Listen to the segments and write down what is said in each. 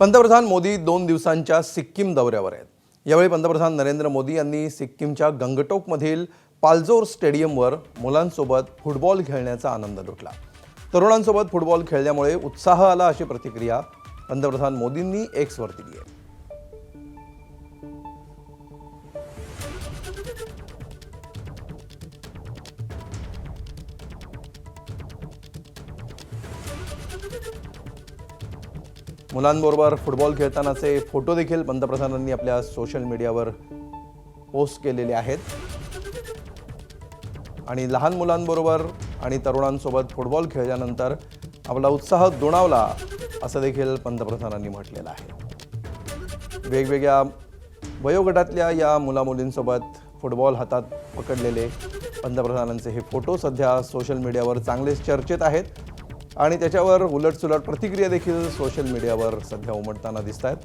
पंतप्रधान मोदी 2 दिवसांच्या सिक्कीम दौऱ्यावर आहेत। यावेळी पंतप्रधान नरेंद्र मोदी यांनी सिक्कीमच्या गंगटोकमधील पालजोर स्टेडियमवर मुलांसोबत फुटबॉल खेळण्याचा आनंद लुटला। तरुणांसोबत फुटबॉल खेळल्यामुळे उत्साह आला अशी प्रतिक्रिया पंतप्रधान मोदींनी एक्सवर दिली आहे। मुलांबरोबर फुटबॉल खेळतानाचे फोटो देखील पंतप्रधानांनी आपल्या सोशल मीडियावर पोस्ट केलेले आहेत आणि लहान मुलांबरोबर आणि तरुणांसोबत फुटबॉल खेळल्यानंतर आपला उत्साह दुणावला असं देखील पंतप्रधानांनी म्हटलेलं आहे। वेगवेगळ्या वयोगटातल्या या मुलामुलींसोबत फुटबॉल हातात पकडलेले पंतप्रधानांचे हे फोटो सध्या सोशल मीडियावर चांगलेच चर्चेत आहेत आणि त्याच्यावर उलटसुलट प्रतिक्रिया देखील सोशल मीडियावर सध्या उमटताना दिसतात।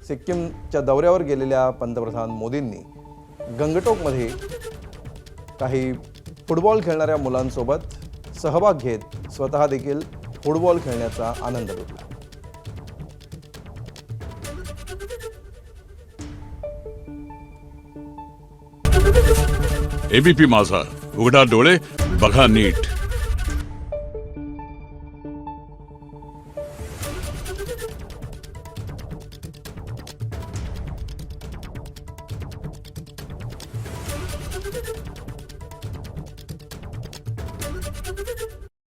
सिक्कीमच्या दौऱ्यावर गेलेल्या पंतप्रधान मोदींनी गंगटोकमध्ये काही फुटबॉल खेळणाऱ्या मुलांसोबत सहभाग घेत स्वतः देखील फुटबॉल खेळण्याचा आनंद लुटला। एबीपी माझा, उघडा डोळे बघा नीट।